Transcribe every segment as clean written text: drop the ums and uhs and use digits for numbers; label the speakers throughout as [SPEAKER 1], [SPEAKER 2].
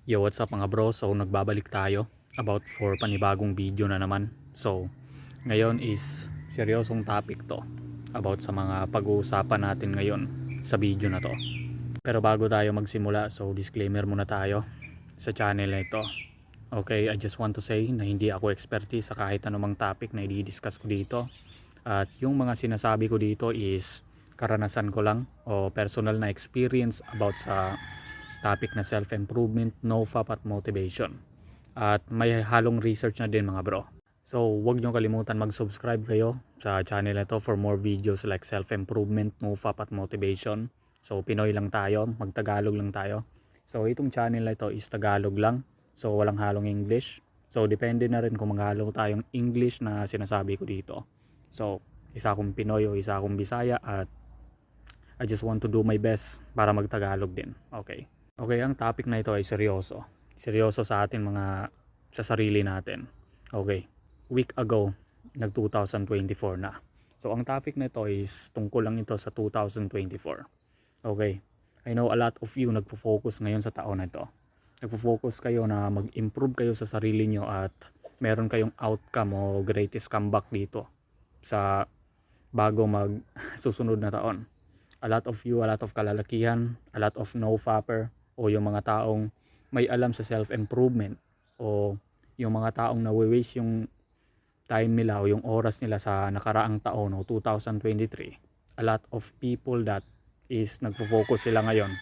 [SPEAKER 1] Yo, what's up mga bro? So, nagbabalik tayo about for panibagong video na naman. So, ngayon is seryosong topic to about sa mga pag-uusapan natin ngayon sa video na to. Pero bago tayo magsimula, so disclaimer muna tayo sa channel na ito. Okay, I just want to say na hindi ako expertise sa kahit anumang topic na i-discuss ko dito. At yung mga sinasabi ko dito is karanasan ko lang o personal na experience about sa topic na self-improvement, NoFap at motivation. At may halong research na din mga bro. So huwag nyo kalimutan mag-subscribe kayo sa channel na to for more videos like self-improvement, NoFap at motivation. So Pinoy lang tayo, mag-Tagalog lang tayo. So itong channel na ito is Tagalog lang. So walang halong English. So depende na rin kung maghalo tayong English na sinasabi ko dito. So isa akong Pinoy o isa akong Bisaya at I just want to do my best para mag-Tagalog din. Okay. Okay, ang topic na ito ay seryoso. Seryoso sa atin sa sarili natin. Okay, week ago, nag 2024 na. So, ang topic na ito is tungkol lang ito sa 2024. Okay, I know a lot of you nagfo-focus ngayon sa taon na ito. Nagfo-focus kayo na mag-improve kayo sa sarili nyo at meron kayong outcome o greatest comeback dito sa bago mag susunod na taon. A lot of you, a lot of kalalakihan, a lot of no-fapper, o yung mga taong may alam sa self-improvement, o yung mga taong nawi-waste yung time nila o yung oras nila sa nakaraang taon o 2023. A lot of people that is nagfo-focus sila ngayon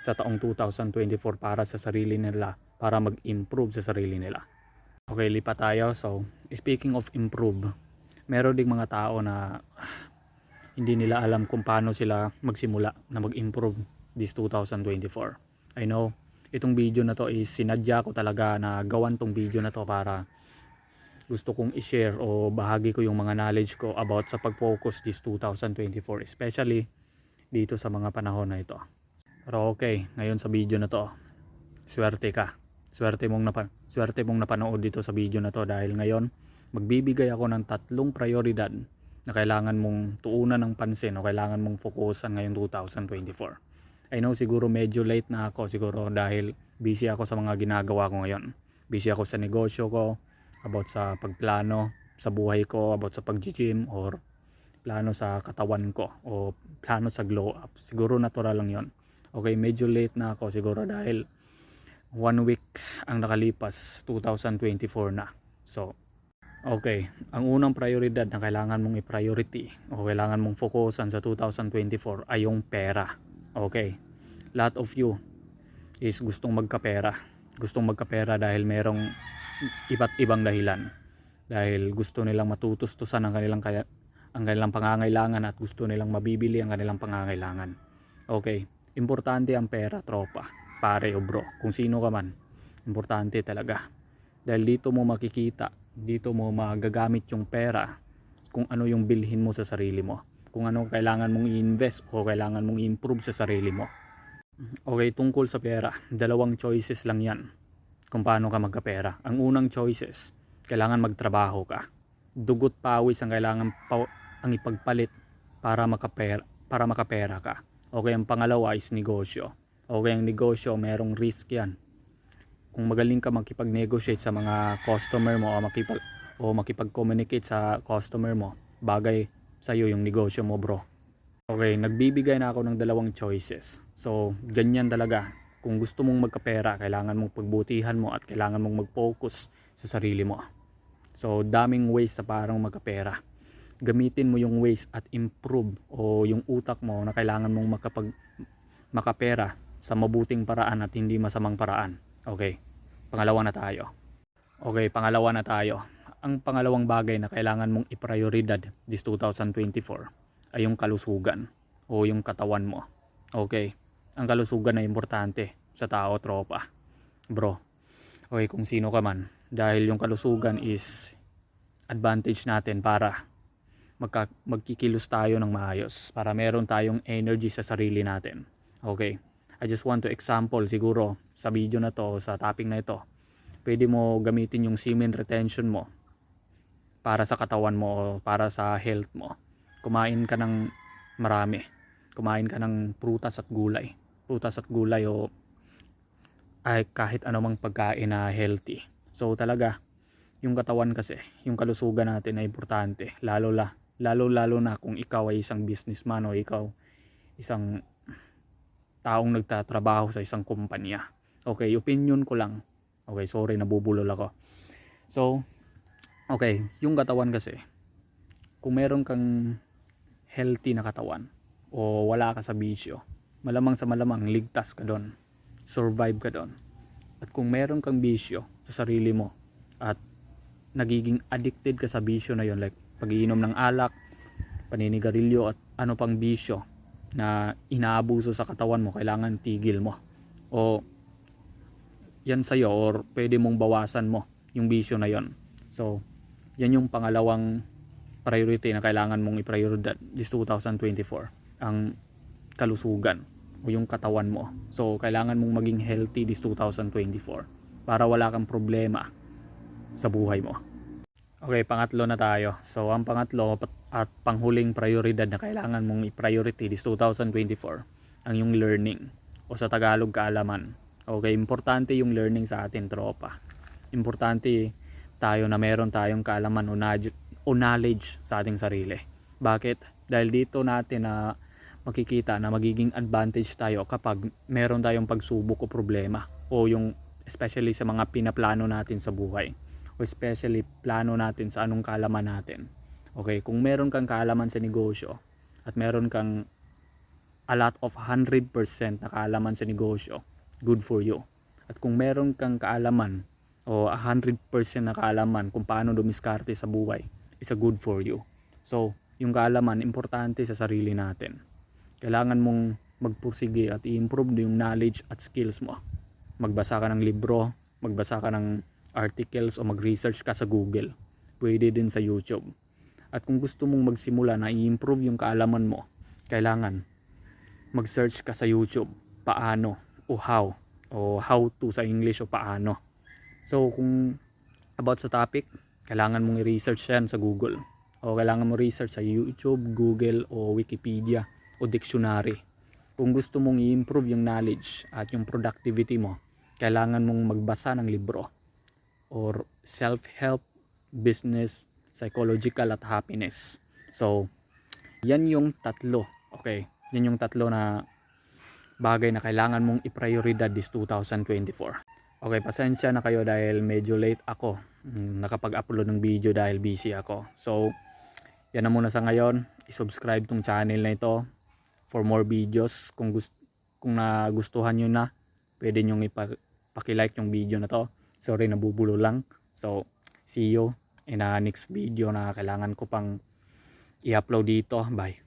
[SPEAKER 1] sa taong 2024 para sa sarili nila, para mag-improve sa sarili nila. Okay, lipat tayo. So, speaking of improve, meron ding mga tao na hindi nila alam kung paano sila magsimula na mag-improve this 2024. I know, itong video na to is sinadya ko talaga na gawan tong video na to para gusto kong i-share o bahagi ko yung mga knowledge ko about sa pag-focus this 2024, especially dito sa mga panahon na ito. Pero okay, ngayon sa video na to, swerte ka. Swerte mong napanood dito sa video na to dahil ngayon magbibigay ako ng 3 prioridad na kailangan mong tuunan ng pansin o kailangan mong fokusan ngayong 2024. I know siguro medyo late na ako siguro dahil busy ako sa mga ginagawa ko ngayon. Busy ako sa negosyo ko, about sa pagplano sa buhay ko, about sa pag-gym or plano sa katawan ko o plano sa glow up. Siguro natural lang yon. Okay, medyo late na ako siguro dahil 1 week ang nakalipas, 2024 na. So, okay, ang unang prioridad na kailangan mong i-priority o kailangan mong fokusan sa 2024 ay yung pera. Okay, lot of you is gustong magkapera. Gustong magkapera dahil merong iba't ibang dahilan. Dahil gusto nilang matutustusan ang kanilang pangangailangan at gusto nilang mabibili ang kanilang pangangailangan. Okay, importante ang pera, tropa, pare o bro, kung sino ka man. Importante talaga. Dahil dito mo makikita, dito mo magagamit yung pera kung ano yung bilhin mo sa sarili mo, kung ano kailangan mong i-invest o kailangan mong i-improve sa sarili mo. Okay, tungkol sa pera, 2 choices lang yan kung paano ka magkapera. Ang unang choices, kailangan magtrabaho ka. Dugot pawis ang ang ipagpalit para makapera ka. Okay, ang pangalawa is negosyo. Okay, ang negosyo merong risk yan. Kung magaling ka makipag-negotiate sa mga customer mo o makipag-communicate sa customer mo, bagay sa iyo yung negosyo mo, bro. Okay, nagbibigay na ako ng 2 choices. So, ganyan talaga. Kung gusto mong magkapera, kailangan mong pagbutihan mo at kailangan mong mag-focus sa sarili mo. So, daming ways sa parang magkapera. Gamitin mo yung ways at improve o yung utak mo na kailangan mong makapera sa mabuting paraan at hindi masamang paraan. Okay, pangalawa na tayo. Okay, pangalawa na tayo. Ang pangalawang bagay na kailangan mong i-prioridad this 2024 ay yung kalusugan o yung katawan mo. Okay, ang kalusugan ay importante sa tao, tropa, bro. Okay, kung sino ka man, dahil yung kalusugan is advantage natin para magkikilos tayo ng maayos, para meron tayong energy sa sarili natin. Okay, I just want to example siguro sa video na to, sa topic na ito, pwede mo gamitin yung semen retention mo para sa katawan mo o para sa health mo. Kumain ka ng marami. Kumain ka ng prutas at gulay. Prutas at gulay o ay kahit anumang pagkain na healthy. So talaga, yung katawan kasi, yung kalusugan natin ay importante. Lalo na kung ikaw ay isang businessman o ikaw isang taong nagtatrabaho sa isang kumpanya. Okay, opinion ko lang. Okay, sorry, nabubulol ako. So, okay, yung katawan kasi, kung meron kang healthy na katawan o wala ka sa bisyo, malamang sa malamang ligtas ka doon. Survive ka doon. At kung meron kang bisyo sa sarili mo at nagiging addicted ka sa bisyo na yon, like pag-iinom ng alak, paninigarilyo at ano pang bisyo na inaabuso sa katawan mo, kailangan tigil mo. O yan sa'yo, or pwede mong bawasan mo yung bisyo na yon. So, yan yung pangalawang priority na kailangan mong i-prioridad this 2024. Ang kalusugan o yung katawan mo. So, kailangan mong maging healthy this 2024 para wala kang problema sa buhay mo. Okay, pangatlo na tayo. So, ang pangatlo at panghuling prioridad na kailangan mong i-priority this 2024, ang yung learning o sa Tagalog, kaalaman. Okay, importante yung learning sa atin, tropa. Importante tayo na meron tayong kaalaman o knowledge sa ating sarili. Bakit? Dahil dito natin na makikita na magiging advantage tayo kapag meron tayong pagsubok o problema, o yung especially sa mga pinaplano natin sa buhay, o especially plano natin sa anong kaalaman natin. Okay, kung meron kang kaalaman sa negosyo at meron kang a lot of 100% na kaalaman sa negosyo, good for you. At kung meron kang kaalaman o 100% na kaalaman kung paano dumiskarte sa buhay, is a good for you. So, yung kaalaman importante sa sarili natin. Kailangan mong magpursige at i-improve yung knowledge at skills mo. Magbasa ka ng libro, magbasa ka ng articles o mag-research ka sa Google. Pwede din sa YouTube. At kung gusto mong magsimula na i-improve yung kaalaman mo, kailangan mag-search ka sa YouTube paano o how to sa English o paano. So kung about sa topic, kailangan mong i-research yan sa Google, o kailangan mo research sa YouTube, Google o Wikipedia o dictionary. Kung gusto mong i-improve yung knowledge at yung productivity mo, kailangan mong magbasa ng libro or self-help, business, psychological at happiness. So, yan yung tatlo. Okay, yan yung tatlo na bagay na kailangan mong i-prioridad this 2024. Okay, pasensya na kayo dahil medyo late ako nakapag-upload ng video dahil busy ako. So, yan na muna sa ngayon. I-subscribe tong channel na ito for more videos. Kung nagustuhan nyo na, pwede nyo ipaki-like yung video na to. Sorry, nabubulo lang. So, see you in a next video na kailangan ko pang i-upload dito. Bye.